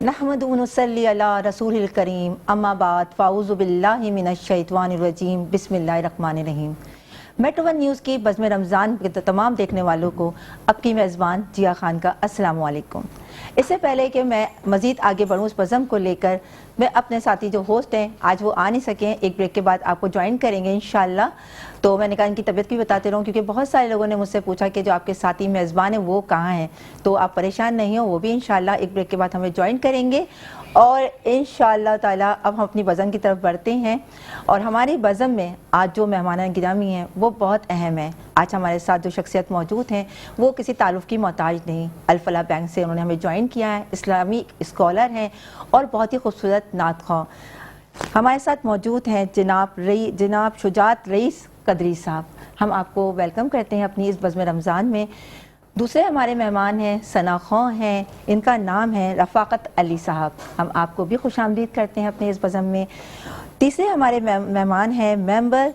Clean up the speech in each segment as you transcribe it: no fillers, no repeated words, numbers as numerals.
नहमदु व नसल्ली अला रसूलिल करीम अम्मा बाद फ़ाऊज़ु बिल्लाहि मिनश शैतानिर रजीम बिस्मिल्लाहिर रहमानिर रहीम। मेट्रो वन न्यूज़ की बज़्म रमज़ान के तमाम देखने वालों को आपकी मेज़बान जिया खान का अस्सलामु अलैकुम। इससे पहले कि मैं मज़ीद आगे बढ़ूँ उस बज़्म को लेकर, मैं अपने साथी जो होस्ट हैं आज वो आ नहीं सके, एक ब्रेक के बाद आपको ज्वाइन करेंगे इंशाल्लाह। तो मैंने कहा इनकी तबीयत भी बताते रहूँ, क्योंकि बहुत सारे लोगों ने मुझसे पूछा कि जो आपके साथी मेज़बान हैं वो कहाँ हैं। तो आप परेशान नहीं हो, वो भी इंशाल्लाह एक ब्रेक के बाद हमें ज्वाइन करेंगे। और इंशाल्लाह ताला अब हम अपनी बज़म की तरफ बढ़ते हैं। और हमारी बज़म में आज जो मेहमान गिरामी हैं वो बहुत अहम है। आज हमारे साथ जो शख्सियत मौजूद हैं वो किसी तारुफ की मोहताज नहीं, अल-फलाह बैंक से उन्होंने हमें ज्वाइन किया है, इस्लामी स्कॉलर हैं और बहुत ही खूबसूरत नात ख़्वां। हमारे साथ मौजूद हैं जनाब शुजात रईस कदरी साहब। हम आपको वेलकम करते हैं अपनी इस बज़्म रमज़ान में। दूसरे हमारे मेहमान हैं सना ख़्वां हैं, इनका नाम है रफ़ाक़त अली साहब। हम आपको भी खुशामदीद करते हैं अपने इस बज़्म में। तीसरे हमारे मेहमान हैं मेंबर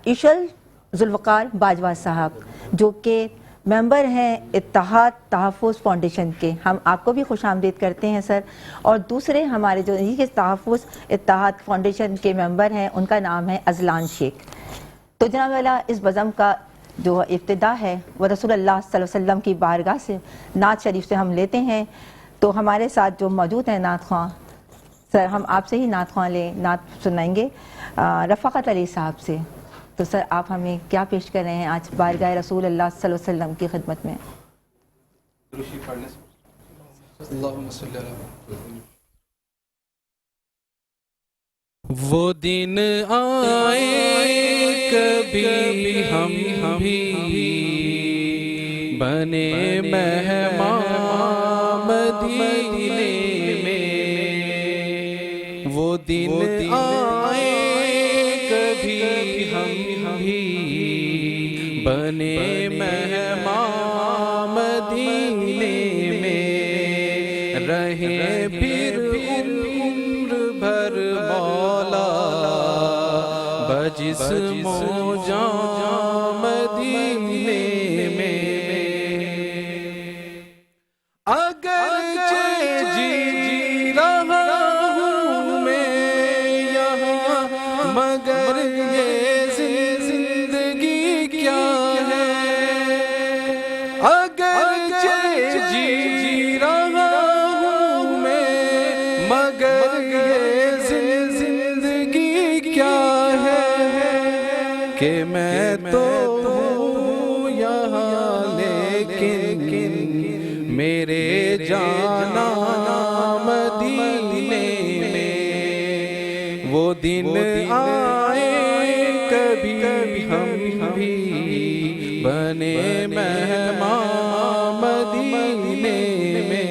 इशल जुल्फ़कार बाजवा साहब, जो कि मेंबर हैं इत्तेहाद तहफ़्फ़ुज़ फाउंडेशन के। हम आपको भी खुशामदीद करते हैं सर। और दूसरे हमारे जो ये तहफ़्फ़ुज़ इत्तेहाद फाउंडेशन के मेंबर हैं उनका नाम है अज़लान शेख। तो जनाब वाला इस बज़्म का जो इब्तिदा है वह रसूलुल्लाह सल्लल्लाहु अलैहि वसल्लम की बारगाह से नात शरीफ से हम लेते हैं। तो हमारे साथ जो मौजूद हैं नात ख़्वां, सर हम आपसे ही नात ख़्वां नात सुनाएंगे रफ़ाक़त अली साहब से। तो सर आप हमें क्या पेश कर रहे हैं आज बारगाह रसूलुल्लाह सल्लल्लाहु अलैहि वसल्लम की खिदमत में? वो दिन आए कभी हम भी बने मेहमान मदीने में। वो दिन आए कभी हम भी बने मेहमान मदीने में। रहे फिर उम्र भर मौला बजिस मौजा मदीने में। अगर जी रहा हूँ मैं यहाँ, मगर ये जिंदगी क्या है। अगर जी रहा हूँ मैं, मगर ये जिंदगी क्या है। कि मैं तो हूँ यहाँ लेकिन मेरे जाना मदीने में। वो दिन आए कभी हम भी बने मेहमान मदीने में।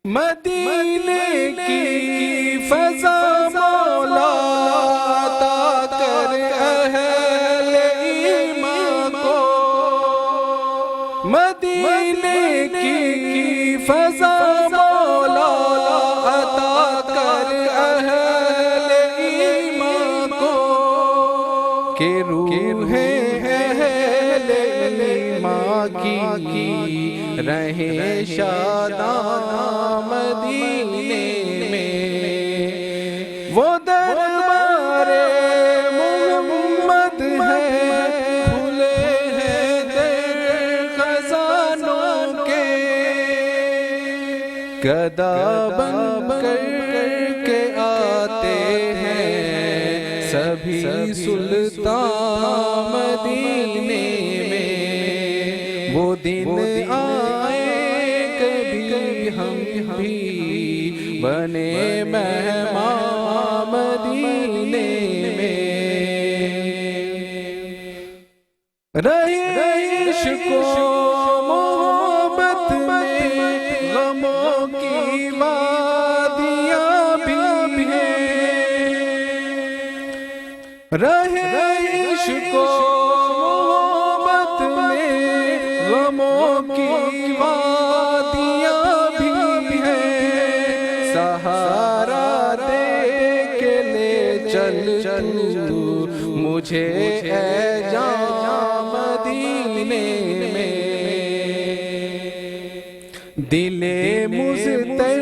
मदीने की फ़ज़ा मौला अता कर अहले ईमान को। मदीने की फ़ज़ा मौला अता कर अहले ईमान को। कि रूहे अहले ईमान की रहे शादां मदीने में। वो दरबारे मोहम्मद है, खुले हैं दर खजानों के। गदा बन कर के आते हैं सभी सुल्तान मदीने में। वो दिन आए कभी हम भी बने मेहमान मदीने में। रहे इश्क़ो मोहब्बत में गमों की वादियाँ भी हैं। रहे इश्क़ो मोहब्बत में गमों की वादियाँ भी हैं। सहारा दे के ले चल तू मुझे ऐ जान मदीने में। دل مضطر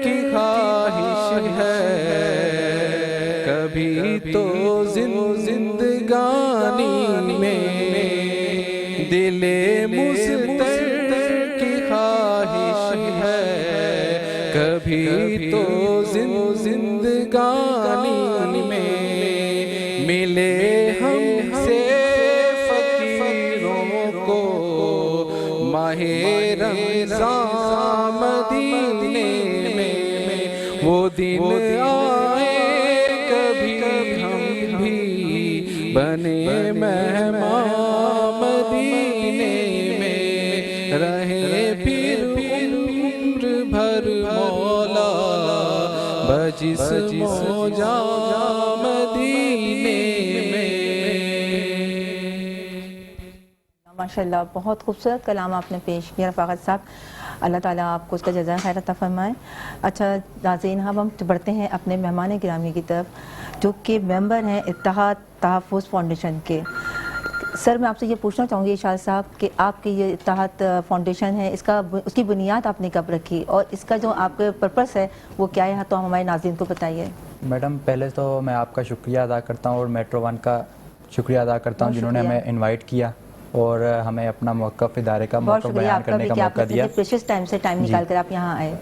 کی خواہش ہے کبھی تو زندگانی میں، دل مضطر کی خواہش ہے کبھی تو زندگانی میں، ملے ہم سے فقیروں کو ماہ رمضان مدینے میں، وہ دن آئے کبھی ہم بھی بنے مہمان مدینے میں، رہے پھر عمر بھر مولا بجسم و جان مدینے میں۔ ماشاءاللہ بہت خوبصورت کلام آپ نے پیش کیا رفاقت صاحب، اللہ تعالیٰ آپ کو اس کا جزائے خیر عطا فرمائے۔ اچھا ناظرین، اب ہم بڑھتے ہیں اپنے مہمان گرامی کی طرف جو کہ ممبر ہیں اتحاد تحفظ فاؤنڈیشن کے۔ سر میں آپ سے یہ پوچھنا چاہوں گی اشارت صاحب کہ آپ کی یہ اتحاد فاؤنڈیشن ہے، اس کی بنیاد آپ نے کب رکھی اور اس کا جو آپ کا پرپس ہے وہ کیا ہے، تو ہمارے ناظرین کو بتائیے۔ میڈم پہلے تو میں آپ کا شکریہ ادا کرتا ہوں اور میٹرو ون کا شکریہ ادا کرتا ہوں جنہوں نے ہمیں انوائٹ کیا اور ہمیں اپنا موقف ادارے کا موقف بیان کرنے کا موقع دیا۔ پریشیس ٹائم سے ٹائم نکال کر آپ یہاں آئے۔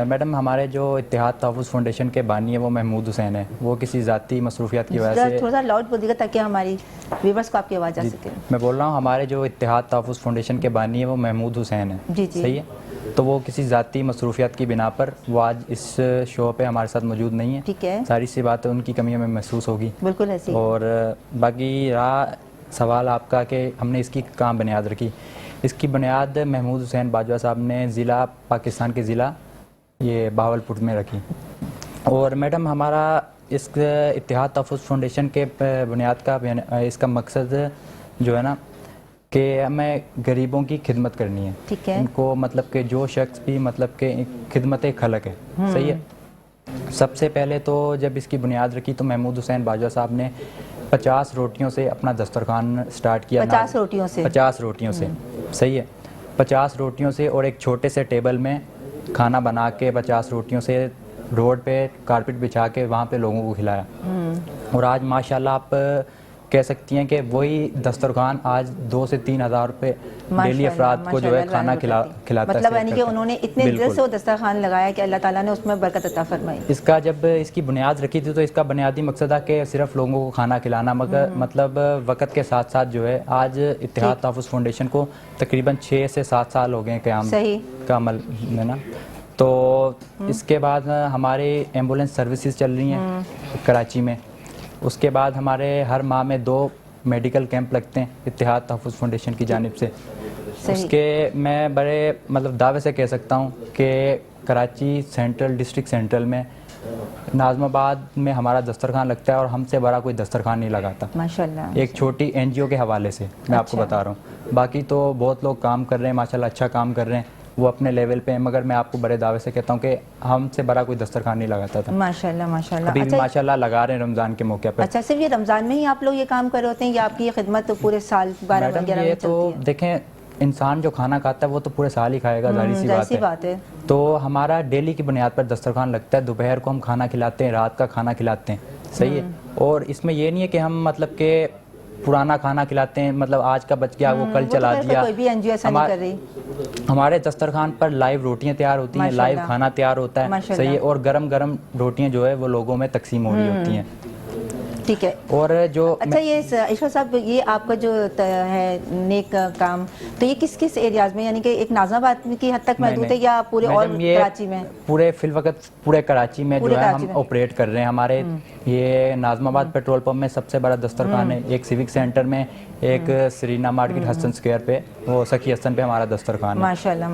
میڈم ہمارے جو اتحاد تحفظ فاؤنڈیشن کے بانی ہیں وہ محمود حسین ہیں، وہ کسی ذاتی مصروفیات کی وجہ سے تھوڑا سا لاؤڈ بولیے گا تاکہ ہماری ویورز کو آپ کی آواز آ سکے۔ میں بول رہا ہوں ہمارے جو اتحاد تحفظ فاؤنڈیشن کے بانی ہیں وہ محمود حسین ہیں، جی جی صحیح ہے، تو وہ کسی ذاتی مصروفیات کی بنا پر وہ آج اس شو پہ ہمارے ساتھ موجود نہیں ہیں۔ ٹھیک ہے، ساری سی باتیں ان کی کمی ہمیں محسوس ہوگی۔ بالکل ایسی۔ اور باقی رہا سوال آپ کا کہ ہم نے اس کی کہاں بنیاد رکھی، اس کی بنیاد محمود حسین باجوہ صاحب نے ضلع پاکستان کے ضلع یہ بہاولپور میں رکھی۔ اور میڈم ہمارا اس اتحاد تحفظ فاؤنڈیشن کے بنیاد کا اس کا مقصد جو ہے نا کہ ہمیں غریبوں کی خدمت کرنی ہے، ٹھیک ہے، ان کو مطلب کہ جو شخص بھی مطلب کہ خدمت خلق ہے، صحیح ہے۔ سب سے پہلے تو جب اس کی بنیاد رکھی تو محمود حسین باجوہ صاحب نے 50 روٹیوں سے اپنا دسترخوان سٹارٹ کیا۔ 50 روٹیوں سے؟ 50 روٹیوں سے، صحیح ہے، 50 روٹیوں سے، اور ایک چھوٹے سے ٹیبل میں کھانا بنا کے 50 روٹیوں سے روڈ پہ کارپٹ بچھا کے وہاں پہ لوگوں کو کھلایا۔ اور آج ماشاءاللہ آپ کہہ سکتی ہیں کہ وہی دسترخوان آج 2 سے 3 ہزار روپے ڈیلی افراد کو جو ہے کھانا کھلاتا ہے۔ مطلب یعنی کہ انہوں نے اتنے دل سے وہ دسترخوان لگایا کہ اللہ تعالیٰ نے اس میں برکت عطا فرمائی۔ اس کا جب اس کی بنیاد رکھی تھی تو اس کا بنیادی مقصد تھا کہ صرف لوگوں کو کھانا کھلانا، مگر مطلب وقت کے ساتھ ساتھ جو ہے آج اتحاد تحفظ فاؤنڈیشن کو تقریباً 6 سے 7 سال ہو گئے ہیں قیام کا عمل میں نا۔ تو اس کے بعد ہمارے ایمبولینس سروسز چل رہی ہیں کراچی میں، اس کے بعد ہمارے ہر ماہ میں 2 میڈیکل کیمپ لگتے ہیں اتحاد تحفظ فاؤنڈیشن کی جانب سے۔ اس کے میں بڑے مطلب دعوے سے کہہ سکتا ہوں کہ کراچی سینٹرل ڈسٹرکٹ سینٹرل میں ناظم آباد میں ہمارا دسترخوان لگتا ہے اور ہم سے بڑا کوئی دسترخوان نہیں لگاتا ماشاءاللہ، ایک چھوٹی NGO کے حوالے سے میں آپ کو بتا رہا ہوں۔ باقی تو بہت لوگ کام کر رہے ہیں ماشاءاللہ، اچھا کام کر رہے ہیں وہ اپنے لیول پہ ہیں، مگر میں آپ کو بڑے دعوے سے کہتا ہوں کہ ہم سے بڑا کوئی دسترخوان نہیں لگاتا تھا۔ ماشاءاللہ ماشاءاللہ، ابھی بھی ماشاءاللہ لگا رہے ہیں رمضان کے موقع پہ۔ اچھا، صرف یہ رمضان میں ہی آپ لوگ یہ کام کر رہے ہوتے ہیں یا آپ کی یہ خدمت تو پورے سال 12 میڈم وغیرہ یہ میں تو چلتی ہے؟ دیکھیں انسان جو کھانا کھاتا ہے وہ تو پورے سال ہی کھائے گا، ظاہر سی بات ہے۔ تو ہمارا ڈیلی کی بنیاد پر دسترخوان لگتا ہے، دوپہر کو ہم کھانا کھلاتے ہیں، رات کا کھانا کھلاتے ہیں، صحیح ہے۔ اور اس میں یہ نہیں ہے کہ ہم مطلب کہ پرانا کھانا کھلاتے ہیں، مطلب آج کا بچ گیا وہ کل چلا دیا۔ کوئی بھی NGO ایسا نہیں کر رہی۔ ہمارے دسترخوان پر لائیو روٹیاں تیار ہوتی ہیں، لائیو کھانا تیار ہوتا ہے، صحیح ہے، اور گرم گرم روٹیاں جو ہے وہ لوگوں میں تقسیم ہو رہی ہوتی ہیں، ٹھیک ہے۔ اور جو اچھا یہ اشرف صاحب یہ آپ کا جو ہے نیک کام تو یہ کس کس ایریاز میں، یعنی کہ ایک ناظم آباد کی حد تک محدود ہے یا پورے اور کراچی میں؟ پورے فی الوقت پورے کراچی میں جو ہے ہم آپریٹ کر رہے ہیں۔ ہمارے یہ ناظم آباد پیٹرول پمپ میں سب سے بڑا دسترخوان ہے، ایک سیوک سینٹر میں، ایک سرینا مارکیٹ حسن اسکوائر پہ، وہ سخی حسن پہ ہمارا دسترخوان ہے،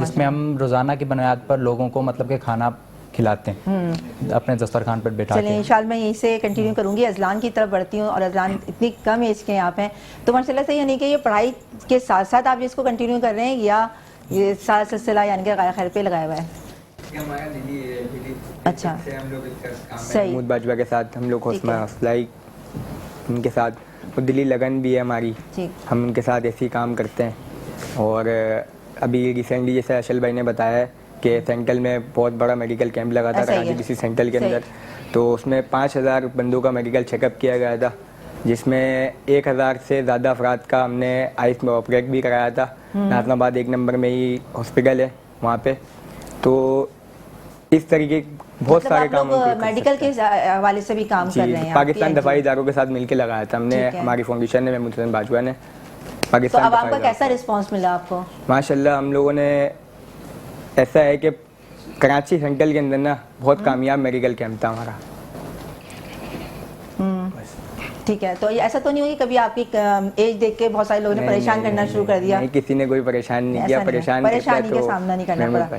جس میں ہم روزانہ کی بنیاد پر لوگوں کو مطلب کہ کھانا کھلاتے ہیں اپنے دسترخوان پر بیٹھا کے۔ چلیں انشاءاللہ میں یہیں سے کنٹینیو کروں گی، اذلان کی طرف بڑھتی ہوں، اور اذلان اتنی کم ایج کے آپ ہیں تو ماشاءاللہ سے یعنی کہ یہ پڑھائی کے ساتھ ساتھ آپ اس کو کنٹینیو کر رہے ہیں یا یہ سارا سلسلہ یعنی کہ غیر خیر پہ لگایا ہوا ہے؟ اچھا صحیح، محمود باجوہ کے ساتھ ہم لوگ حوصلہ افزائی ان کے ساتھ دلی لگن بھی ہے ہماری، ہم ان کے ساتھ ایسے ہی کام کرتے ہیں اور ابھی ریسنٹلی جیسے اشل بھائی نے بتایا ہے کہ سینٹرل میں بہت بڑا میڈیکل کیمپ لگا تھا کراچی ڈی سی سینٹرل کے اندر, تو اس میں 5000 بندوں کا میڈیکل چیک اپ کیا گیا تھا, جس میں 1000 سے زیادہ افراد کا ہم نے آئس میں آپریٹ بھی کرایا تھا. ناظم آباد 1 نمبر میں ہی ہاسپٹل ہے وہاں پہ. تو اس طریقے بہت سارے کام میڈیکل کے حوالے سے بھی کام کر رہے ہیں پاکستان دفاعی اداروں کے ساتھ مل کے لگایا تھا ہم نے, ہماری فاؤنڈیشن نے, محمود حسین باجوہ نے. تو اب آپ کا کیسا رسپانس ملا آپ کو؟ ماشاءاللہ ہم لوگوں نے, ایسا ہے کہ کراچی سینٹرل کے اندر نا بہت کامیاب میڈیکل کیمپ تھا ہمارا. ٹھیک ہے, تو ایسا تو نہیں ہوگی کبھی آپ کی ایج دیکھ کے بہت سارے لوگوں نے پریشان کرنا شروع کر دیا؟ نہیں, کسی نے کوئی پریشان نہیں کیا. پریشانی کا سامنا نہیں کرنا پڑا.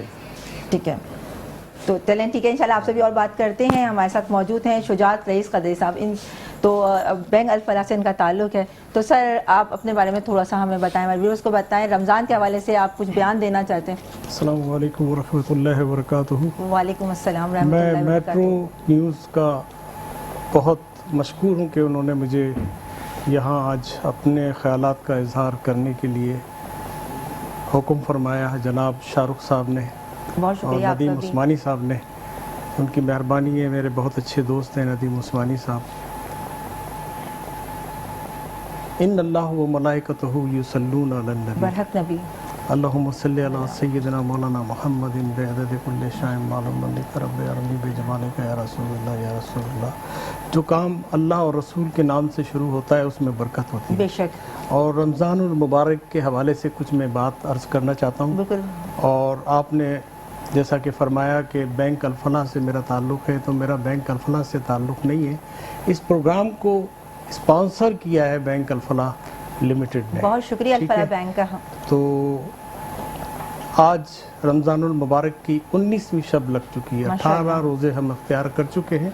ٹھیک ہے, تو چلیں ٹھیک ہے, انشاءاللہ آپ سے بھی اور بات کرتے ہیں. ہمارے ساتھ موجود ہیں شجاعت رئیس قدری صاحب, تو بینک الفلاح سے ان کا تعلق ہے. تو سر آپ اپنے بارے میں تھوڑا سا ہمیں بتائیں, ہمارے ویورز کو بتائیں, رمضان کے حوالے سے آپ کچھ بیان دینا چاہتے ہیں؟ السلام علیکم ورحمۃ اللہ وبرکاتہ. وعلیکم السلام ورحمۃ میں اللہ وبرکاتہ. میٹرو نیوز کا بہت مشکور ہوں کہ انہوں نے مجھے یہاں آج اپنے خیالات کا اظہار کرنے کے لیے حکم فرمایا ہے جناب شاہ رخ صاحب نے بہت اور شکریہ آپ کا ندیم بھی. عثمانی صاحب نے. ان کی مہربانی ہے, میرے بہت اچھے دوست ہیں ندیم عثمانی صاحب. ان اللہ و ملائکتہ یصلون علی النبی برحق نبی اللہم صلی علی سیدنا مولانا محمد بعدد کل شیء معلوم لک رب ارنی بجمالک یا رسول اللہ یا رسول اللہ. جو کام اللہ اور رسول کے نام سے شروع ہوتا ہے اس میں برکت ہوتی ہے. بے شک. اور رمضان المبارک کے حوالے سے کچھ میں بات عرض کرنا چاہتا ہوں. بالکل. اور آپ نے جیسا کہ فرمایا کہ بینک الفلاح سے میرا تعلق ہے, تو میرا بینک الفلاح سے تعلق نہیں ہے. اس پروگرام کو اسپانسر کیا ہے بینک الفلاح لمیٹڈ نے. بہت شکریہ الفلاح بینک کا. تو آج رمضان المبارک کی 19ویں شب لگ چکی ہے. 18 روزے ہم اختیار کر چکے ہیں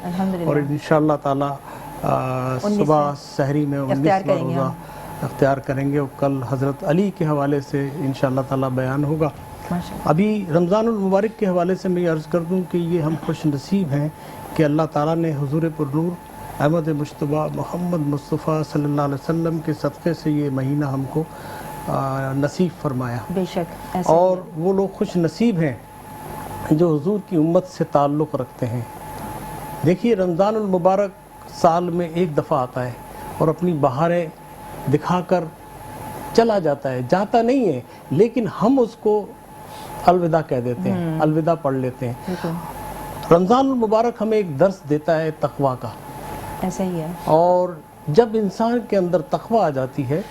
اور انشاءاللہ تعالی صبح سحری میں 19واں روزہ اختیار کریں گے, اور کل حضرت علی کے حوالے سے انشاءاللہ تعالی بیان ہوگا. ابھی رمضان المبارک کے حوالے سے میں عرض کر دوں کہ یہ ہم خوش نصیب ہیں کہ اللہ تعالیٰ نے حضور پرنور احمد مجتبیٰ محمد مصطفیٰ صلی اللہ علیہ وسلم کے صدقے سے یہ مہینہ ہم کو نصیب فرمایا. بے شک. اور وہ لوگ خوش نصیب ہیں جو حضور کی امت سے تعلق رکھتے ہیں. دیکھیے رمضان المبارک سال میں ایک دفعہ آتا ہے اور اپنی بہاریں دکھا کر چلا جاتا ہے, جاتا نہیں ہے, لیکن ہم اس کو الوداع کہہ دیتے ہیں, الوداع پڑھ لیتے ہیں. رمضان المبارک ہمیں ایک درس دیتا ہے تقویٰ کا. ایسا ہی ہے. اور جب انسان کے اندر تقویٰ آ جاتی ہے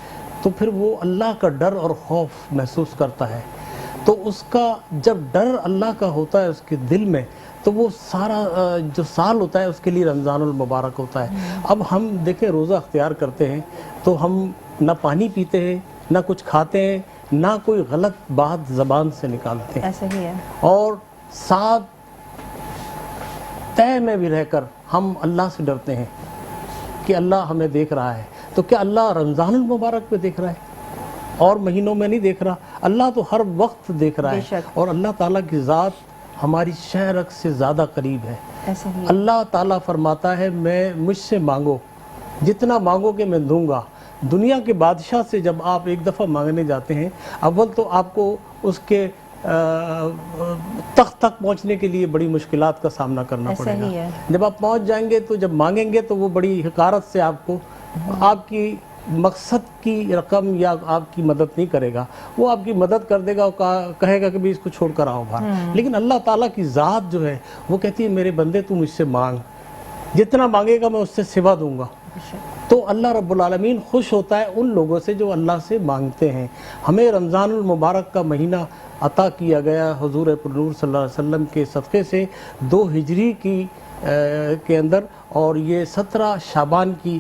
تو پھر وہ اللہ کا ڈر اور خوف محسوس کرتا ہے. تو اس کا جب ڈر اللہ کا ہوتا ہے اس کے دل میں, تو وہ سارا جو سال ہوتا ہے اس کے لیے رمضان المبارک ہوتا ہے. اب ہم دیکھیں روزہ اختیار کرتے ہیں تو ہم نہ پانی پیتے ہیں, نہ کچھ کھاتے ہیں, نہ کوئی غلط بات زبان سے نکالتے ہیں. ایسا ہی ہے. اور ساتھ طے میں بھی رہ کر ہم اللہ سے ڈرتے ہیں کہ اللہ ہمیں دیکھ رہا ہے. تو کیا اللہ رمضان المبارک میں دیکھ رہا ہے اور مہینوں میں نہیں دیکھ رہا؟ اللہ تو ہر وقت دیکھ رہا ہے. اور اللہ تعالیٰ کی ذات ہماری شہرک سے زیادہ قریب ہے. اللہ تعالیٰ فرماتا ہے مجھ سے مانگو, جتنا مانگو کہ میں دوں گا. دنیا کے بادشاہ سے جب آپ ایک دفعہ مانگنے جاتے ہیں, اول تو آپ کو اس کے تخت تک پہنچنے کے لیے بڑی مشکلات کا سامنا کرنا پڑے گا. جب آپ پہنچ جائیں گے تو جب مانگیں گے تو وہ بڑی حقارت سے آپ کو آپ کی مقصد کی رقم یا آپ کی مدد نہیں کرے گا. وہ آپ کی مدد کر دے گا اور کہے گا کہ بھی اس کو چھوڑ کر آؤ باہر. لیکن اللہ تعالیٰ کی ذات جو ہے وہ کہتی ہے میرے بندے تو مجھ سے مانگ, جتنا مانگے گا میں اس سے سوا دوں گا. تو اللہ رب العالمین خوش ہوتا ہے ان لوگوں سے جو اللہ سے مانگتے ہیں. ہمیں رمضان المبارک کا مہینہ عطا کیا گیا حضور پرنور صلی اللہ علیہ وسلم کے صدقے سے 2 ہجری کے اندر, اور یہ 17 شعبان کی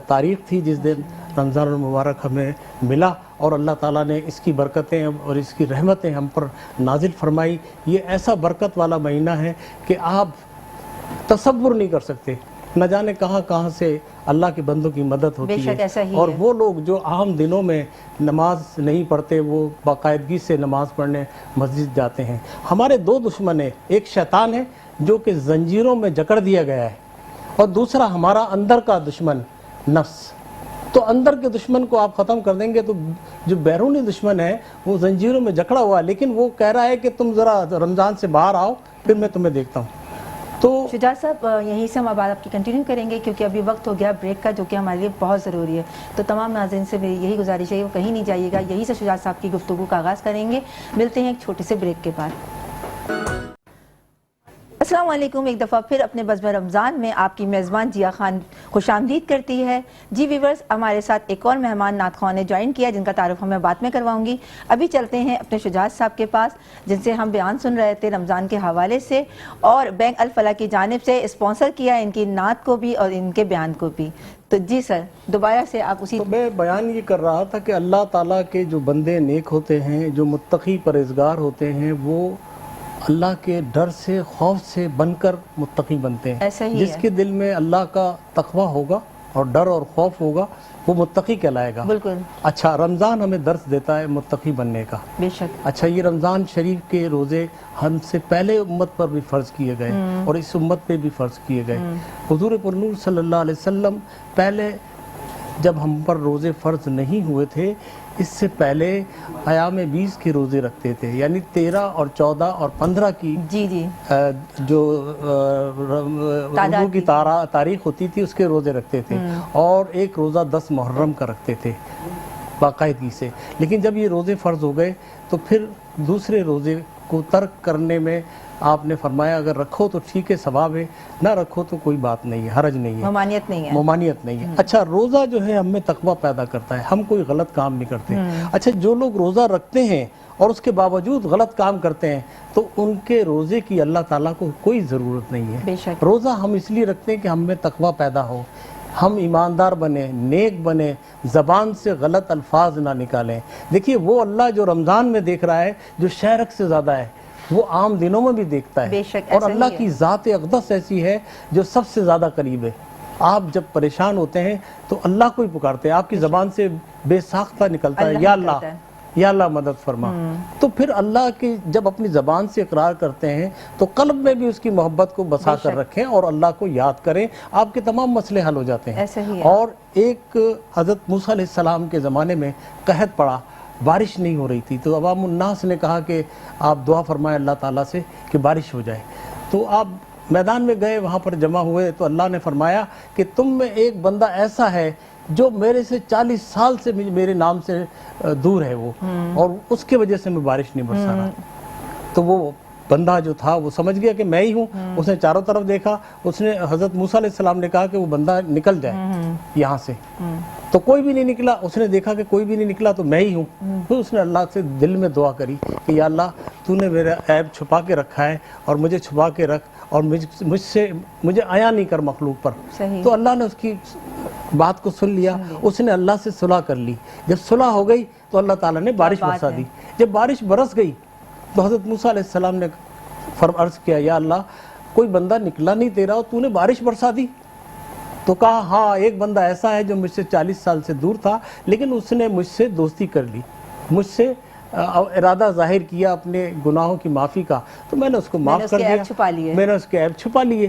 تاریخ تھی جس دن رمضان المبارک ہمیں ملا. اور اللہ تعالیٰ نے اس کی برکتیں اور اس کی رحمتیں ہم پر نازل فرمائی. یہ ایسا برکت والا مہینہ ہے کہ آپ تصور نہیں کر سکتے. نہ جانے کہاں کہاں سے اللہ کے بندوں کی مدد ہوتی ہے. اور وہ لوگ جو عام دنوں میں نماز نہیں پڑھتے وہ باقاعدگی سے نماز پڑھنے مسجد جاتے ہیں. ہمارے 2 دشمن ہیں, ایک شیطان ہے جو کہ زنجیروں میں جکڑ دیا گیا ہے, اور دوسرا ہمارا اندر کا دشمن نفس. تو اندر کے دشمن کو آپ ختم کر دیں گے تو جو بیرونی دشمن ہے وہ زنجیروں میں جکڑا ہوا ہے، لیکن وہ کہہ رہا ہے کہ تم ذرا رمضان سے باہر آؤ پھر میں تمہیں دیکھتا ہوں. تو شجاعت صاحب یہیں سے ہم بات آپ کی کنٹینیو کریں گے کیونکہ ابھی وقت ہو گیا بریک کا جو کہ ہمارے لیے بہت ضروری ہے. تو تمام ناظرین سے میری یہی گزارش ہے وہ کہیں نہیں جائیے گا، یہی سے شجاعت صاحب کی گفتگو کا آغاز کریں گے. ملتے ہیں ایک چھوٹے سے بریک کے بعد. السلام علیکم، ایک دفعہ پھر اپنے بزم رمضان میں آپ کی میزبان جیا خان خوش آمدید کرتی ہے. جی ویورز، ہمارے ساتھ ایک اور مہمان نعت خواں نے جوائن کیا جن کا تعارف ہمیں بعد میں کرواؤں گی. ابھی چلتے ہیں اپنے شجاعت صاحب کے پاس جن سے ہم بیان سن رہے تھے رمضان کے حوالے سے، اور بینک الفلاح کی جانب سے اسپانسر کیا ان کی نعت کو بھی اور ان کے بیان کو بھی. تو جی سر دوبارہ سے آپ اسی. تو میں بیان یہ کر رہا تھا کہ اللہ تعالیٰ کے جو بندے نیک ہوتے ہیں، جو متقی پرہیزگار ہوتے ہیں، وہ اللہ کے ڈر سے خوف سے بن کر متقی بنتے ہیں. ایسا ہی جس کے دل میں اللہ کا تقوی ہوگا اور ڈر اور خوف ہوگا وہ متقی کہلائے گا. بالکل. اچھا، رمضان ہمیں درس دیتا ہے متقی بننے کا. بے شک. اچھا، یہ رمضان شریف کے روزے ہم سے پہلے امت پر بھی فرض کیے گئے اور اس امت پہ بھی فرض کیے گئے. حضور پرنور صلی اللہ علیہ وسلم پہلے جب ہم پر روزے فرض نہیں ہوئے تھے، اس سے پہلے ایام 20 کے روزے رکھتے تھے، یعنی 13 اور 14 اور 15 کی جی جی جو روزوں کی تاریخ ہوتی تھی اس کے روزے رکھتے تھے، اور ایک روزہ 10 محرم کا رکھتے تھے باقاعدگی سے. لیکن جب یہ روزے فرض ہو گئے تو پھر دوسرے روزے کو ترک کرنے میں آپ نے فرمایا اگر رکھو تو ٹھیک ہے، ثواب ہے، نہ رکھو تو کوئی بات نہیں ہے، حرج نہیں ہے، ممانعت نہیں ہے. ممانعت نہیں ہے. اچھا، روزہ جو ہے ہم میں تقوی پیدا کرتا ہے، ہم کوئی غلط کام نہیں کرتے. اچھا، جو لوگ روزہ رکھتے ہیں اور اس کے باوجود غلط کام کرتے ہیں تو ان کے روزے کی اللہ تعالیٰ کو کوئی ضرورت نہیں ہے. بے شک. روزہ ہم اس لیے رکھتے ہیں کہ ہم میں تقوی پیدا ہو، ہم ایماندار بنیں، نیک بنیں، زبان سے غلط الفاظ نہ نکالیں. دیکھیے، وہ اللہ جو رمضان میں دیکھ رہا ہے جو شہرک سے زیادہ ہے وہ عام دنوں میں بھی دیکھتا ہے. بے شک. اور اللہ کی ذات اقدس ایسی ہے جو سب سے زیادہ قریب ہے. آپ جب پریشان ہوتے ہیں تو اللہ کو ہی پکارتے ہیں، آپ کی زبان سے بے ساختہ نکلتا ہے یا اللہ یا اللہ مدد فرما. تو پھر اللہ کی جب اپنی زبان سے اقرار کرتے ہیں تو قلب میں بھی اس کی محبت کو بسا کر رکھیں اور اللہ کو یاد کریں، آپ کے تمام مسئلے حل ہو جاتے ہیں. اور ایک حضرت موسیٰ علیہ السلام کے زمانے میں قحط پڑا، بارش نہیں ہو رہی تھی، تو عوام الناس نے کہا کہ آپ دعا فرمائیں اللہ تعالیٰ سے کہ بارش ہو جائے. تو آپ میدان میں گئے، وہاں پر جمع ہوئے تو اللہ نے فرمایا کہ تم میں ایک بندہ ایسا ہے جو میرے سے 40 سال سے میرے نام سے دور ہے وہ، اور اس کی وجہ سے میں بارش نہیں برسا رہا. تو وہ بندہ جو تھا وہ سمجھ گیا کہ میں ہی ہوں. اس نے چاروں طرف دیکھا، اس نے حضرت موسیٰ علیہ السلام نے کہا کہ وہ بندہ نکل جائے یہاں سے، تو کوئی بھی نہیں نکلا. اس نے دیکھا کہ کوئی بھی نہیں نکلا تو میں ہی ہوں. پھر اس نے اللہ سے دل میں دعا کری کہ یا اللہ تو نے میرا عیب چھپا کے رکھا ہے اور مجھے چھپا کے رکھ اور مجھے عیاں نہیں کر مخلوق پر. تو اللہ نے اس کی بات کو سن لیا، اس نے اللہ سے صلح کر لی. جب صلح ہو گئی تو اللہ تعالیٰ نے بارش برسا دی. جب بارش برس گئی تو حضرت موسیٰ علیہ السلام نے عرض کیا یا اللہ کوئی بندہ نکلا نہیں تیرا اور تو نے بارش برسا دی. تو کہا ہاں ایک بندہ ایسا ہے جو مجھ سے 40 سال سے دور تھا لیکن اس نے مجھ سے دوستی کر لی، مجھ سے ارادہ ظاہر کیا اپنے گناہوں کی معافی کا، تو میں نے اس کو معاف کر دیا، میں نے اس کے عیب چھپا لیے.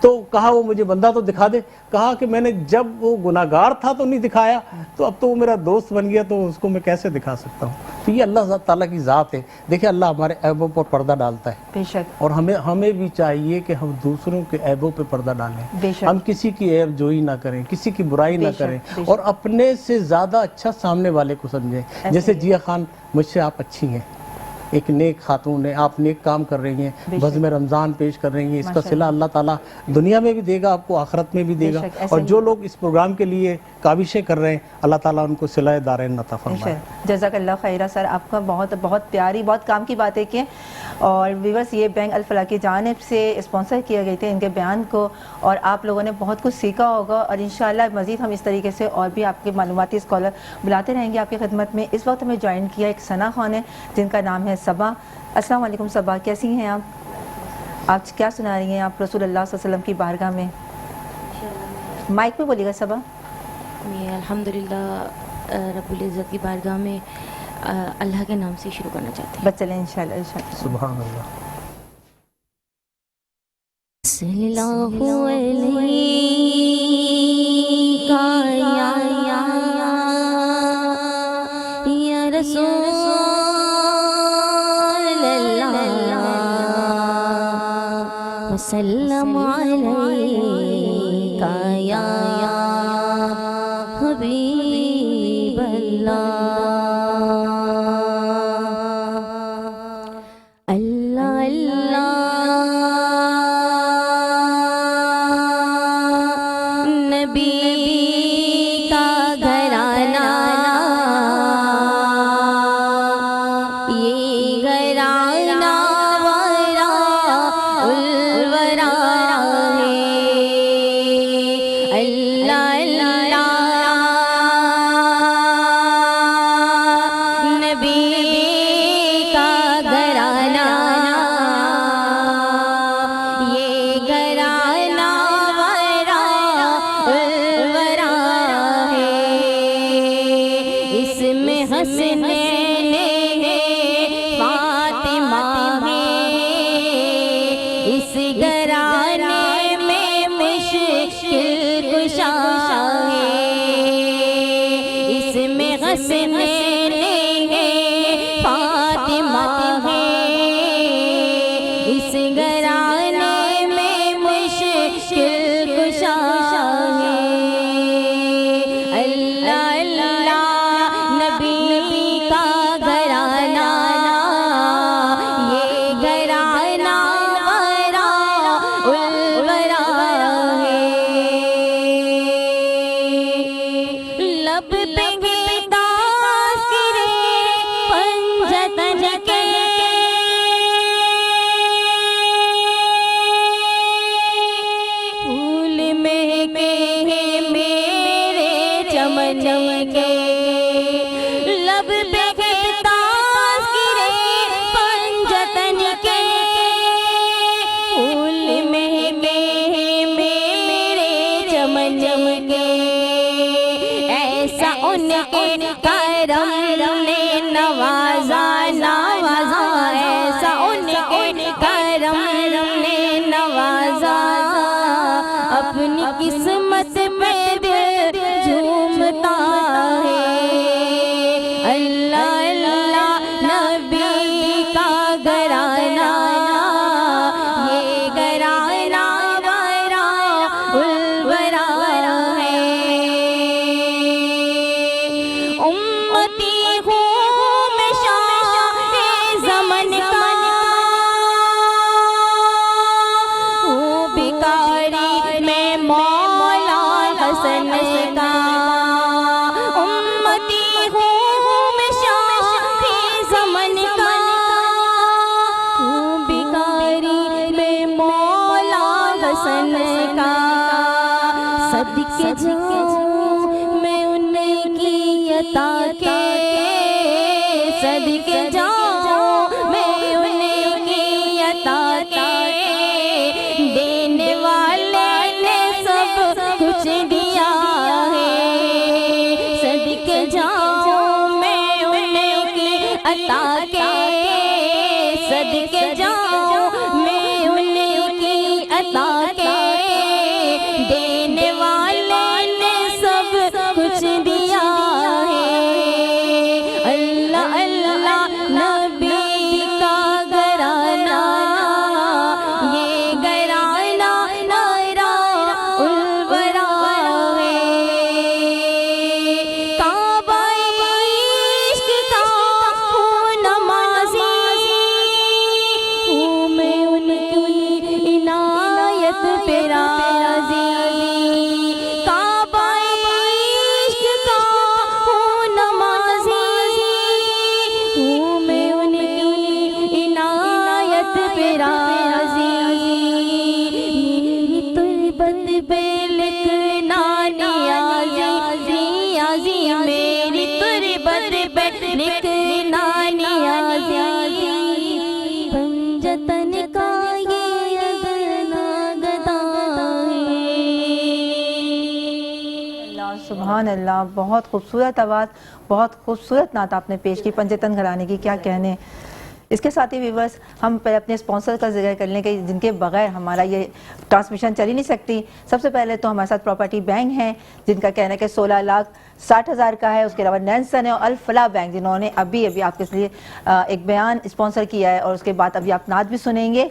تو کہا وہ مجھے بندہ تو دکھا دے. کہا کہ میں نے جب وہ گناہگار تھا تو نہیں دکھایا، تو اب تو وہ میرا دوست بن گیا تو اس کو میں کیسے دکھا سکتا ہوں. تو یہ اللہ تعالیٰ کی ذات ہے. دیکھیں اللہ ہمارے عیبوں پر پردہ ڈالتا ہے، بے شک، اور ہمیں بھی چاہیے کہ ہم دوسروں کے عیبوں پہ پردہ ڈالیں. ہم کسی کی عیب جوئی نہ کریں، کسی کی برائی نہ کریں، اور اپنے سے زیادہ اچھا سامنے والے کو سمجھیں. جیسے جیا خان مجھ سے آپ اچھی ہیں، ایک نیک خاتون ہے، آپ نیک کام کر رہی ہیں، بزم رمضان پیش کر رہی ہیں. اس کا صلہ اللہ تعالیٰ دنیا میں بھی دے گا آپ کو، آخرت میں بھی دے گا. اور جو لوگ اس پروگرام کے لیے کاوشیں کر رہے ہیں اللہ تعالیٰ ان کو صلہ دارین عطا فرمائے. جزاک اللہ خیرہ سر، آپ کا بہت بہت پیاری بہت کام کی باتیں کی. اور ویورس یہ بینک الفلاح کی جانب سے اسپانسر کیے گئے تھے ان کے بیان کو، اور آپ لوگوں نے بہت کچھ سیکھا ہوگا. اور انشاءاللہ مزید ہم اس طریقے سے اور بھی آپ کے معلوماتی اسکالر بلاتے رہیں گے آپ کی خدمت میں. اس وقت ہمیں جوائن کیا ایک ثنا خان ہے جن کا نام ہے صبا. السلام علیکم صبا، کیسی ہیں آپ کیا سنا رہی ہیں آپ رسول اللہ صلی اللہ علیہ وسلم کی بارگاہ میں؟ مائک پہ بولیے گا صبا. میں الحمدللہ رب العزت کی بارگاہ میں اللہ کے نام سے شروع کرنا چاہتے ہیں. بس چلیں انشاءاللہ. سبحان اللہ. صلی اللہ علیہ वसल्लम अलैका या हबीब अल्लाह। अल्लाह अल्लाह नबी का घराना, ये घराना वरा उलवरा है। अल्लाह अल्लाह नबी का घराना, ये घराना वरा उलवरा है। इसमें हसनैन है, फातिमा है, इस घराने में मुश्किल कुशा है। इसमें हसनैन है, फातिमा है, इस घराने में मुश्किल कुशा है। अल्लाह अल्लाह नबी का घराना, ये घराना वरा उलवरा है। लब पे ताज़किरे पंजतन के, फूल महके हैं मेरे चमन के। लब पे ताज़किरे पंजतन के, फूल महके हैं मेरे चमन के। ऐसा उनके करम ने नवाजा नवाजा, ऐसा उनके करम ने नवाजा। अपनी किस्मत में दिल झूमता है। अल्लाह अल्लाह नबी का घराना, ये घराना वरा उलवरा है। उम्मती हूँ मैं शाहे ज़मन का, हूँ भिखारी मैं मौला हसन का। उम्मती हूँ मैं शाहे ज़मन का, हूँ भिखारी मैं मौला हसन का। सदके जाऊं मैं उनकी अता के, सदके जाऊं मैं उनकी अता के। देने वाले ने सब कुछ दिया है, सदके जाऊं मैं उनकी अता के। सदके जाऊं मैं उनकी अता के। देने वाले ने सब कुछ दिया है। अल्लाह अल्लाह नबी का घराना, ये घराना वरा उलवरा है। काबा इश्क का हूँ नमाज़ी, हूँ मैं उनकी इनायत पे राज़ी। काबा इश्क का हूँ नमाज़ी, हूँ मैं उनकी इनायत पे राज़ी। मेरी तुरबत पे लिखना नियाज़ी, नियाज़ी मेरी तुरबत पे लिखना नियाज़ी। पंजतन का ये अदना गदा है। अल्लाह सुभान अल्लाह, बहुत खूबसूरत आवाज़, बहुत खूबसूरत नात आपने पेश की पंजतन घराने की, क्या कहने। इसके साथ ही व्यूवर्स हम पहले अपने स्पॉन्सर का जिक्र कर लें कि जिनके बगैर हमारा ये ट्रांसमिशन चल ही नहीं सकती। सबसे पहले तो हमारे साथ प्रॉपर्टी बैंक हैं जिनका कहना है कि 16,60,000 का है। उसके अलावा नैनसन है और अल फलाह बैंक जिन्होंने अभी अभी आपके लिए एक बयान स्पॉन्सर किया है और उसके बाद अभी आप नात भी सुनेंगे।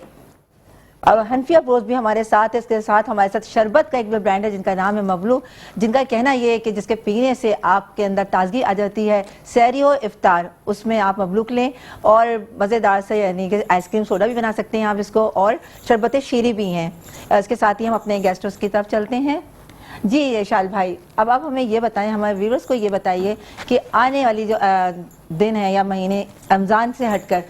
अब हनफिया ब्रोज भी हमारे साथ है। इसके साथ हमारे साथ शरबत का एक ब्रांड है जिनका नाम है मबलू, जिनका कहना ये है कि जिसके पीने से आपके अंदर ताजगी आ जाती है। सहरी हो इफ्तार उसमें आप मबलूक लें और मज़ेदार से यानी कि आइसक्रीम सोडा भी बना सकते हैं आप इसको, और शरबत शीरी भी हैं। इसके साथ ही हम अपने गेस्टों की तरफ चलते हैं। जी शाल भाई, अब आप हमें ये बताएं, हमारे व्यूअर्स को ये बताइए कि आने वाली जो दिन है या महीने रमज़ान से हटकर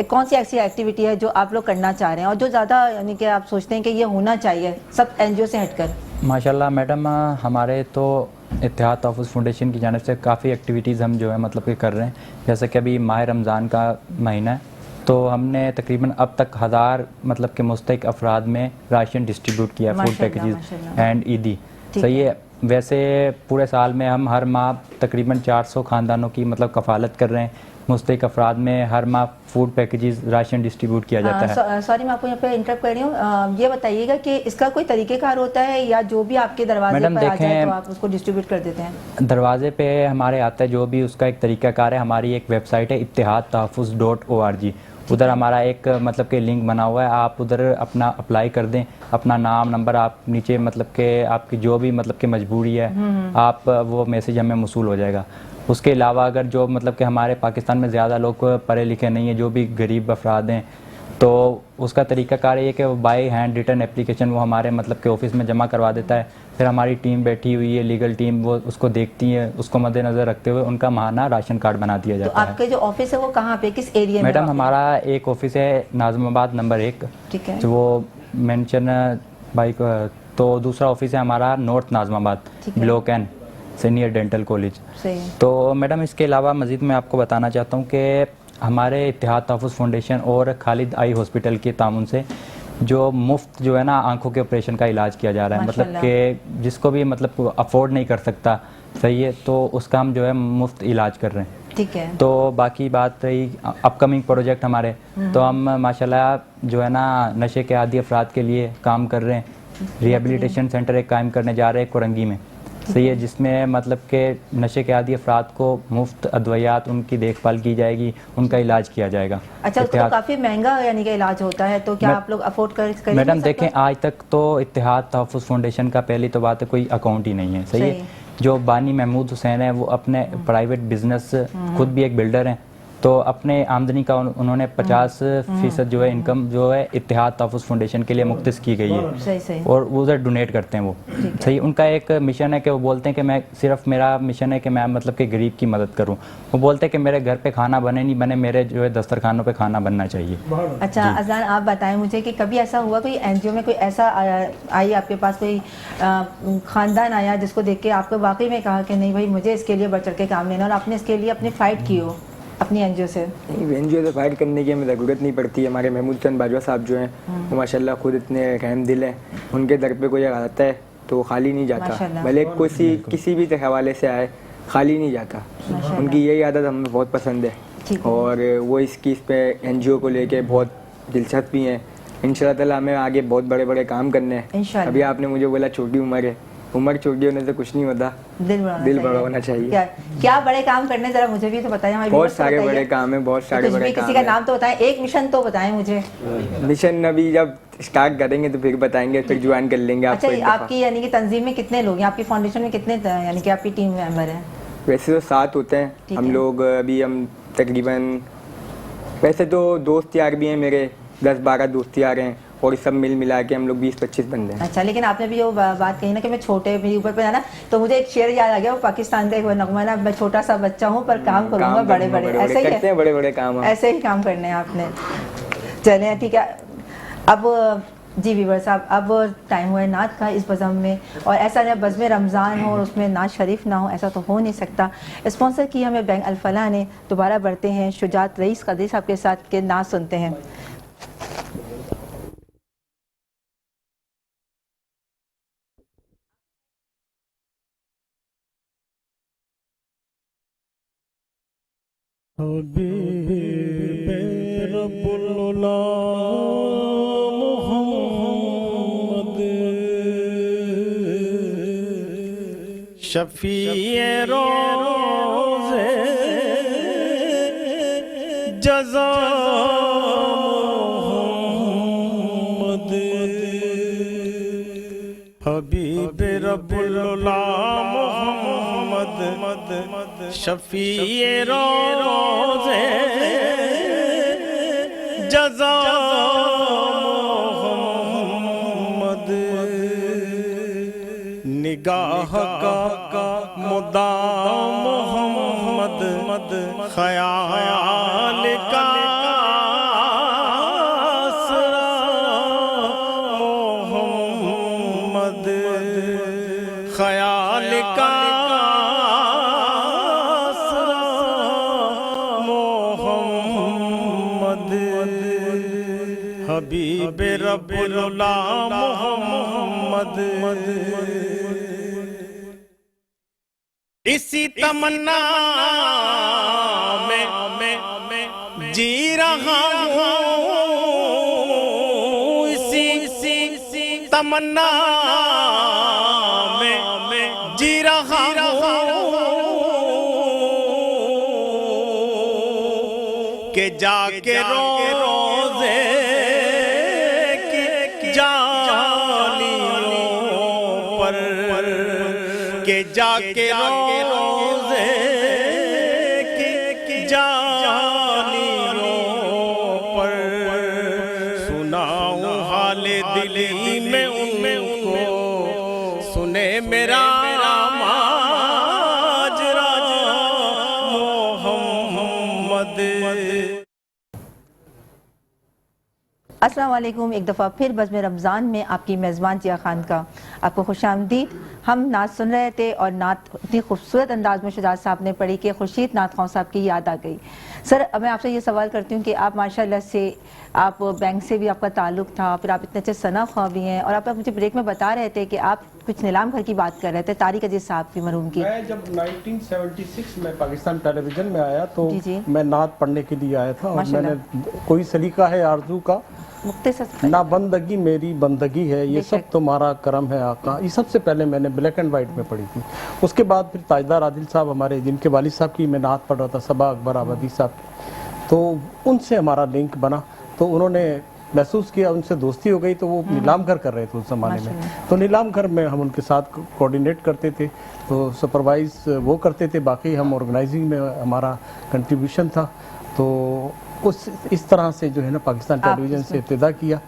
कौन सी ऐसी एक्टिविटी है जो आप लोग करना चाह रहे हैं और जो ज़्यादा यानी कि आप सोचते हैं कि ये होना चाहिए सब एनजीओ से हटकर? माशाल्लाह मैडम, हमारे तो इत्तेहाद तहफ़्फ़ुज़ फाउंडेशन की जानिब से काफ़ी एक्टिविटीज़ हम जो है मतलब कि कर रहे हैं। जैसे कि अभी माह रमज़ान का महीना है तो हमने तकरीबन अब तक 1000 मतलब कि मुस्तहिक अफराद में राशन डिस्ट्रीब्यूट किया, फूड पैकेजेस एंड ईदी। सही है। वैसे पूरे साल में हम हर माह तकरीबन 400 ख़ानदानों की मतलब कफ़ालत कर रहे हैं। मुस्तहिक अफराद में हर माह फूड पैकेजेस राशन डिस्ट्रीब्यूट किया जाता है। सॉरी मैं आपको यहाँ पे इंटरप्ट कर रही हूँ, ये बताइएगा कि इसका कोई तरीक़ेकार होता है या जो भी आपके दरवाजे पर आ जाए तो आप उसको डिस्ट्रीब्यूट कर देते हैं? दरवाजे पे हमारे आता है जो भी, उसका एक तरीक़ाकार है। हमारी एक वेबसाइट है इत्तेहादतहफ़्फ़ुज़.org, उधर हमारा एक मतलब के लिंक बना हुआ है। आप उधर अपना अप्लाई कर दें, अपना नाम नंबर आप नीचे मतलब के आपकी जो भी मतलब के मजबूरी है आप वो मैसेज हमें मौसूल हो जाएगा। उसके अलावा अगर जो मतलब कि हमारे पाकिस्तान में ज़्यादा लोग पढ़े लिखे नहीं हैं, जो भी गरीब अफराद हैं, तो उसका तरीक़ाकार ये है कि वो बाय हैंड रिटर्न एप्लीकेशन वो हमारे मतलब के ऑफ़िस में जमा करवा देता है। फिर हमारी टीम बैठी हुई है, लीगल टीम, वो उसको देखती है, उसको मद्देनज़र रखते हुए उनका माहाना राशन कार्ड बना दिया जाता है। तो आपके जो ऑफिस है वो कहाँ पे, किस एरिया में? मैडम हमारा एक ऑफ़िस है नाज़िमाबाद नंबर 1, ठीक है, जो वो मेंशन बाइक। तो दूसरा ऑफिस है हमारा North Nazimabad block N senior dental college. तो मैडम इसके अलावा मज़ीद मैं आपको बताना चाहता हूँ कि हमारे इत्तेहाद तहफ़्फ़ुज़ फाउंडेशन और खालिद आई हॉस्पिटल के तामुन से जो मुफ्त जो है ना आंखों के ऑपरेशन का इलाज किया जा रहा है, मतलब कि जिसको भी मतलब अफोर्ड नहीं कर सकता, सही है, तो उसका हम जो है मुफ्त इलाज कर रहे हैं। ठीक है। तो बाकी बात रही अपकमिंग प्रोजेक्ट हमारे, तो हम माशाल्लाह जो है ना नशे के आदी अफराद के लिए काम कर रहे हैं। रिहेबिलिटेशन सेंटर एक कायम करने जा रहे हैं कोरंगी में, सही है, जिसमें मतलब के नशे के आदी अफराद को मुफ्त अद्वियात उनकी देखभाल की जाएगी, उनका इलाज किया जाएगा। अच्छा, तो काफ़ी महंगा यानी कि इलाज होता है, तो क्या आप लोग अफोर्ड कर? मैडम देखें, आज तक तो इत्तेहाद तहफ़्फ़ुज़ फाउंडेशन का पहली तो बात है कोई अकाउंट ही नहीं है, सही है। जो बानी महमूद हुसैन है वो अपने प्राइवेट बिजनेस, खुद भी एक बिल्डर हैं, तो अपने आमदनी का उन्होंने 50% जो है इनकम जो है इत्तेहाद तहफ़्फ़ुज़ फाउंडेशन के लिए मुख्तस की गई है। सही। और वो उधर डोनेट करते हैं वो, सही। उनका एक मिशन है कि वो बोलते हैं कि मैं सिर्फ मेरा मिशन है कि मैं मतलब कि गरीब की मदद करूं। वो बोलते हैं कि मेरे घर पे खाना बने नहीं बने, मेरे जो है दस्तरखानों पे खाना बनना चाहिए। अच्छा अज़लान, आप बताएं मुझे कि कभी ऐसा हुआ कोई एनजीओ में कोई ऐसा आई आपके पास, कोई ख़ानदान आया जिसको देख के आपको वाकई में कहा कि नहीं भाई मुझे इसके लिए बढ़ चढ़ के काम लेना, और आपने इसके लिए अपनी फ़ाइट की हो अपनी एनजीओ से? नहीं, एनजीओ से फाइट करने की हमें ज़रूरत नहीं पड़ती है। हमारे महमूद चंद बाजवा साहब जो हैं वो माशाल्लाह खुद इतने रहम दिल हैं, उनके दर पे कोई आता है तो वो खाली नहीं जाता, भले किसी भी हवाले से आए खाली नहीं जाता। उनकी यही आदत हमें बहुत पसंद है और वो इस पे एनजीओ को लेके बहुत दिलचस्पी हैं। इंशाल्लाह ताला हमें आगे बहुत बड़े बड़े काम करने हैं। अभी आपने मुझे बोला छोटी उम्र है, उम्र छोटी होने से कुछ नहीं होता, दिल बड़ा होना चाहिए। क्या बड़े काम करने, जरा मुझे भी तो बताएं। बहुत सारे बड़े काम है, बहुत सारे बड़े काम। किसी का नाम तो बताएं, एक मिशन तो बताएं मुझे। मिशन अभी जब स्टार्ट करेंगे तो फिर बताएंगे, फिर ज्वाइन कर लेंगे। अच्छा, आपकी यानी कि तंजीम में कितने लोग हैं, आपकी फाउंडेशन में कितने यानी कि आपकी टीम मेंबर हैं? वैसे तो 7 होते हैं हम लोग। अभी हम तकरीबन, वैसे तो दोस्त यार भी हैं मेरे, 10-12 दोस्त यार हैं और सब मिल मिला के हम लोग 20-25 बंदे हैं। अच्छा, लेकिन आपने भी जो बात कही ना कि मैं छोटे मेरे ऊपर पे ना, तो मुझे एक शेर याद आ गया, वो पाकिस्तान का एक नगमा ना, मैं छोटा सा बच्चा हूँ पर काम करूँगा बड़े बड़े। ऐसे ही करते हैं बड़े बड़े काम, ऐसे ही काम करने हैं आपने। चलें ठीक है। अब जी वीवर साहब, अब टाइम हुआ है नात का इस बज़म में, और ऐसा नहीं बज़म रमज़ान हो और उसमें नात शरीफ ना हो, ऐसा तो हो नहीं सकता। स्पॉन्सर की हमें बैंक अल फलाह ने। दोबारा बढ़ते हैं शुजात रईस कदरी साहब के साथ के नात सुनते हैं। मौला मोहम्मद शफीए रोज़े जज़ा मोहम्मद हबीब रब्बुल मोहम्मद शफीए रोज़े जज़ा मोहम्मद निगाह का मुदाम मोहम्मद ख़याल का आसरा मोहम्मद ख़याल का आसरा मोहम्मद हबीब रब्बुल मोहम्मद इसी तमन्ना में जी रहा हूँ इसी तमन्ना में जी रहा हूँ के जाके रोज़े की जालियों पर के जाके रोज़े की जालियों पर सुनाऊं हाल दिली में उनको सुने मेरा माजरा मोहम्मद। अस्सलाम वालेकुम। एक दफ़ा फिर बज़्म रमज़ान में आपकी मेज़बान जिया खान का आपको खुशामदीद। हम नात सुन रहे थे और नात इतनी खूबसूरत अंदाज में शुजात साहब ने पढ़ी कि खुर्शीद नात खान साहब की याद आ गई। सर, मैं आपसे ये सवाल करती हूँ कि आप माशाल्लाह से आप बैंक से भी आपका ताल्लुक़ था, फिर आप इतने अच्छे सना ख्वाह भी हैं, और आप मुझे ब्रेक में बता रहे थे कि आप कुछ नीलाम घर की बात कर रहे थे, तारिक अजीज साहब की मरहूम की। मैं जब 1976 में पाकिस्तान टेलीविज़न में आया तो जी। मैं नात पढ़ने के लिए आया था और मैंने कोई सलीका है आरज़ू का ना बंदगी मेरी बंदगी है ये सब तुम्हारा करम है आका, ये सबसे पहले मैंने ब्लैक एंड वाइट में पढ़ी थी। उसके बाद फिर ताजदार आदिल साहब हमारे, जिनके वालिद साहब की मैं नात पढ़ रहा था, सबा अकबर आबादी साहब की, तो उनसे हमारा लिंक बना। तो उन्होंने महसूस किया, उनसे दोस्ती हो गई, तो वो नीलाम घर कर रहे थे उस ज़माने में। तो नीलाम घर में हम उनके साथ कोऑर्डिनेट करते थे, तो सुपरवाइज वो करते थे, बाकी हम ऑर्गेनाइजिंग में हमारा कंट्रीब्यूशन था। तो इस तरह से जो है ना पाकिस्तान टेलीविज़न से इब्तिदा किया।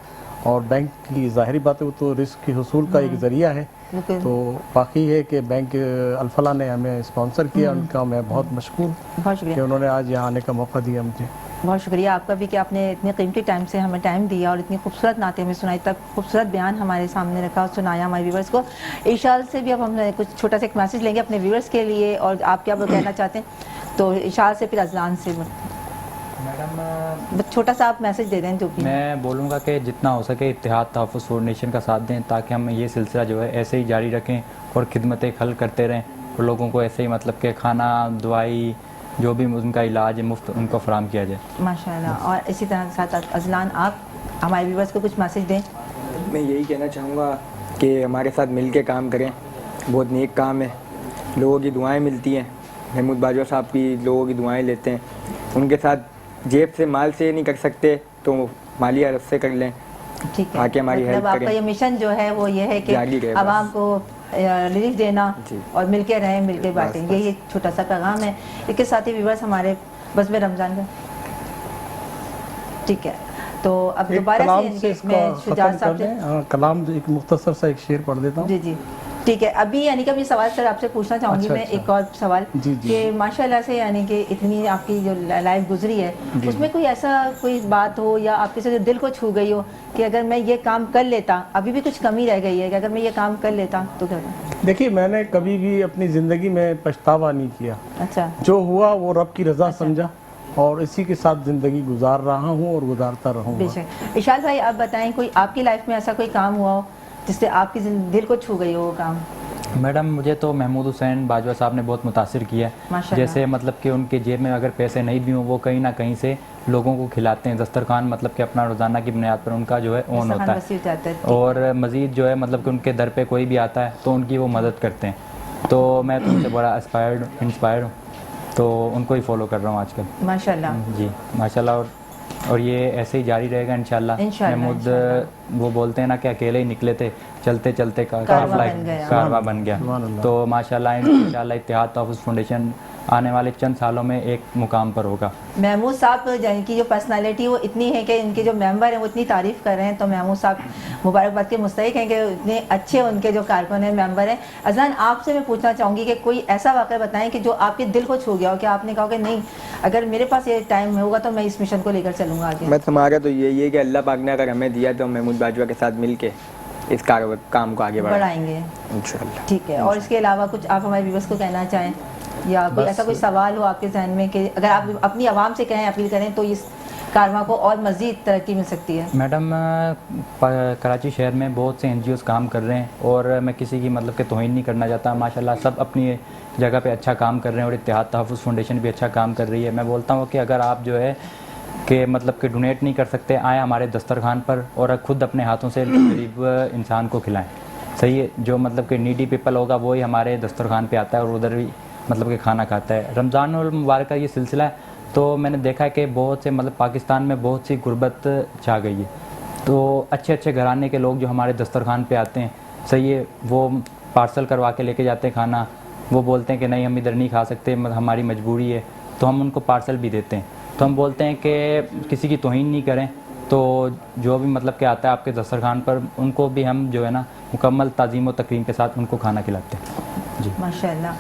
और बैंक की ज़ाहिरी बात है वो तो रिस्क के हुसूल का एक ज़रिया है। तो बाकी है कि बैंक अल्फला ने हमें स्पॉन्सर किया, उनका मैं बहुत मशकूर कि उन्होंने आज यहाँ आने का मौका दिया मुझे। बहुत शुक्रिया आपका भी कि आपने इतने कीमती टाइम से हमें टाइम दिया और इतनी खूबसूरत नाते हमें सुनाई, तक खूबसूरत बयान हमारे सामने रखा और सुनाया हमारे व्यूवर्स को। इशाल से भी अब हम कुछ छोटा सा एक मैसेज लेंगे अपने व्यूवर्स के लिए, और आप क्या कहना चाहते हैं तो इशाल से फिर अजलान से। मैडम छोटा सा आप मैसेज दे दें जो भी। मैं बोलूँगा कि जितना हो सके इत्तेहाद तहफ़्फ़ुज़ फाउंडेशन का साथ दें, ताकि हम ये सिलसिला जो है ऐसे ही जारी रखें और खिदमतें खल करते रहें और लोगों को ऐसे ही मतलब कि खाना, दवाई, जो भी उनका इलाज है मुफ्त उनको फराहम किया जाए माशाल्लाह। और इसी तरह के साथ अजलान आप हमारे व्यूवर्स को कुछ मैसेज दें। मैं यही कहना चाहूँगा कि हमारे साथ मिल के काम करें, बहुत नेक काम है, लोगों की दुआएँ मिलती हैं। महमूद बाजवा साहब की लोगों की दुआएँ लेते हैं, उनके साथ जेब से माल से नहीं कर सकते तो माली हरफ से कर लें, ठीक है। आके हमारी हेल्प करें। आपका ये मिशन जो है वो ये है कि आवाम को रिलीफ देना और मिलके रहें, मिलके बांटें, यही एक छोटा सा पैगाम है। इसके साथ ही व्यूअर्स हमारे बज़्म रमज़ान का ठीक है। तो अब दोबारा से मैं शुजात साहब से कलाम एक मुख्तसर सा एक शेर पढ़ देता हूँ। जी जी ठीक है। अभी यानी कि अभी सवाल सर आपसे पूछना चाहूँगी मैं एक और सवाल कि माशाल्लाह से यानी कि इतनी आपकी जो लाइफ गुजरी है उसमें कोई ऐसा कोई बात हो या आपके से जो दिल को छू गई हो कि अगर मैं ये काम कर लेता, अभी भी कुछ कमी रह गई है कि अगर मैं ये काम कर लेता तो क्या होता? देखिए, मैंने कभी भी अपनी ज़िंदगी में पछतावा नहीं किया। अच्छा, जो हुआ वो रब की रज़ा समझा और इसी के साथ ज़िंदगी गुजार रहा हूँ और गुजारता रहूँगा। बेशक। इशाल भाई आप बताएं, कोई आपकी लाइफ में ऐसा कोई काम हुआ हो जिससे आपकी दिल को छू गई हो वो काम? मैडम मुझे तो महमूद हुसैन बाजवा साहब ने बहुत मुतासिर किया है। माशाल्लाह। जैसे मतलब कि उनके जेब में अगर पैसे नहीं भी हों वो कहीं ना कहीं से लोगों को खिलाते हैं। दस्तरखान मतलब कि अपना रोज़ाना की बुनियाद पर उनका जो है ऑन होता है और मज़ीद जो है मतलब कि उनके दर पे कोई भी आता है तो उनकी वो मदद करते हैं। तो मैं तो उनसे बड़ा इंस्पायर्ड हूँ, तो उनको ही फॉलो कर रहा हूँ आजकल। माशाल्लाह जी माशाल्लाह। और ये ऐसे ही जारी रहेगा इंशाल्लाह। महमूद वो बोलते हैं ना कि अकेले ही निकले थे, चलते चलते कारवा बन गया। तो माशाल्लाह इंशाल्लाह इत्तेहाद तहफ़्फ़ुज़ फाउंडेशन आने वाले चंद सालों में एक मुकाम पर होगा। महमूद साहब की जो पर्सनालिटी वो इतनी है कि इनके जो मेंबर हैं वो इतनी तारीफ़ कर रहे हैं, तो महमूद साहब मुबारकबाद के मुस्तहिक हैं कि इतने अच्छे उनके जो कारकुन हैं, मेंबर हैं। अज़ान आपसे मैं पूछना चाहूँगी कि कोई ऐसा वाक़या बताएं कि जो आपके दिल को छू गया हो, कि आपने कहा कि नहीं अगर मेरे पास ये टाइम होगा तो मैं इस मिशन को लेकर चलूँगा आगे। बस हमारा तो यही है कि अल्लाह पाक ने अगर हमें दिया तो महमूद बाजवा के साथ मिल के इस काम को आगे बढ़ाएंगे इंशाल्लाह। ठीक है। और इसके अलावा कुछ आप हमारे व्यूअर्स को कहना चाहें या कोई ऐसा कोई सवाल हो आपके जहन में कि अगर आप अपनी आवाम से कहें, अपील करें तो इस कारवां को और मज़ीद तरक्की मिल सकती है? मैडम कराची शहर में बहुत से NGOs काम कर रहे हैं और मैं किसी की मतलब कि तौहीन नहीं करना चाहता। माशाल्लाह सब अपनी जगह पे अच्छा काम कर रहे हैं और इत्तेहाद तहफ़्फ़ुज़ फाउंडेशन भी अच्छा काम कर रही है। मैं बोलता हूँ कि अगर आप जो है कि मतलब कि डोनेट नहीं कर सकते, आए हमारे दस्तरखान पर और खुद अपने हाथों से गरीब इंसान को खिलाएं। सही है, जो मतलब कि नीडी पीपल होगा वही हमारे दस्तरखान पे आता है और उधर भी मतलब कि खाना खाता है। रमज़ान और मुबारक का ये सिलसिला है, तो मैंने देखा है कि बहुत से मतलब पाकिस्तान में बहुत सी गुर्बत छा गई है। तो अच्छे अच्छे घराने के लोग जो हमारे दस्तरखान पे आते हैं, सही है, वो पार्सल करवा के लेके जाते हैं खाना। वो बोलते हैं कि नहीं हम इधर नहीं खा सकते, हमारी मजबूरी है, तो हम उनको पार्सल भी देते हैं। तो हम बोलते हैं कि किसी की तौहीन नहीं करें, तो जो भी मतलब कि आता है आपके दस्तरखान पर उनको भी हम जो है ना मुकम्मल ताज़ीम और तकरीम के साथ उनको खाना खिलाते हैं। जी माशाल्लाह।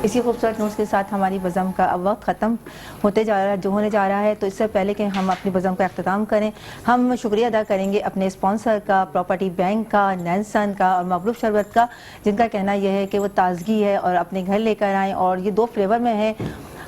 इसी खूबसूरत नोट्स के साथ हमारी बज़म का अब वक्त ख़त्म होते जा रहा है, जो होने जा रहा है। तो इससे पहले कि हम अपनी बज़म का अख्ताम करें, हम शुक्रिया अदा करेंगे अपने स्पॉन्सर का, प्रॉपर्टी बैंक का, नैनसन का और मगरूब शरबत का, जिनका कहना यह है कि वो ताज़गी है और अपने घर लेकर आएँ। और ये 2 फ्लेवर में है।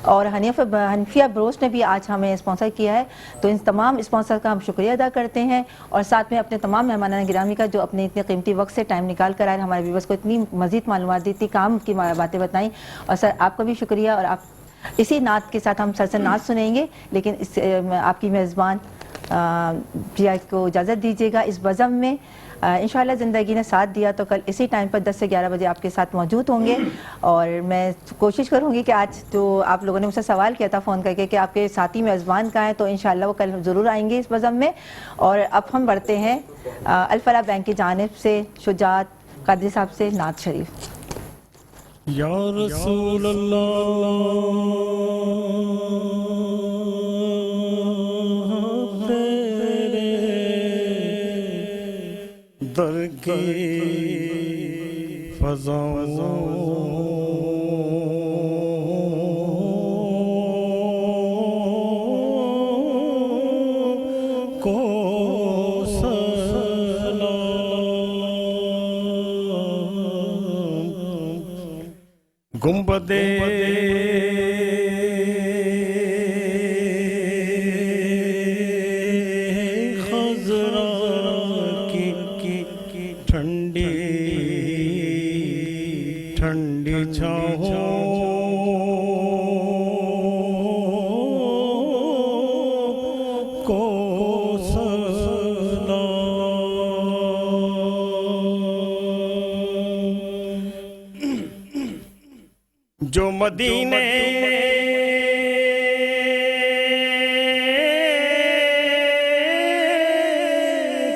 और हनीफिया ब्रोस्ट ने भी आज हमें स्पॉन्सर किया है। तो इन तमाम स्पॉन्सर का हम शुक्रिया अदा करते हैं और साथ में अपने तमाम मेहमान गिरामी का जो अपने इतने कीमती वक्त से टाइम निकाल कर आए, हमारे व्यूअर्स को इतनी मज़ीद मालूमात दी, इतनी काम की बातें बताई। और सर आपका भी शुक्रिया। और आप इसी नात के साथ हम सर से नात सुनेंगे, लेकिन इस आपकी मेज़बान प्रिया को इजाज़त दीजिएगा। इस बज़म में इंशाअल्लाह ज़िंदगी ने साथ दिया तो कल इसी टाइम पर 10 से 11 बजे आपके साथ मौजूद होंगे। और मैं कोशिश करूँगी कि आज जो आप लोगों ने मुझसे सवाल किया था फ़ोन करके कि आपके साथी मेज़बान कहाँ हैं, तो इंशाअल्लाह वो कल ज़रूर आएंगे इस बज़म में। और अब हम बढ़ते हैं अल-फलाह बैंक की जानिब से शुजात कादरी साहब से नात शरीफ। या रसूल अल्लाह दर की फज़ाओं को सलाम। गुंबदे जो मदीने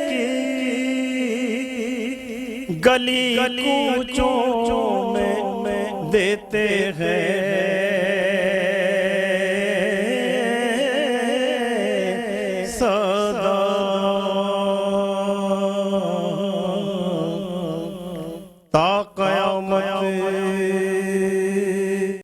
की गली कूचों में देते हैं सदा, ता क़यामत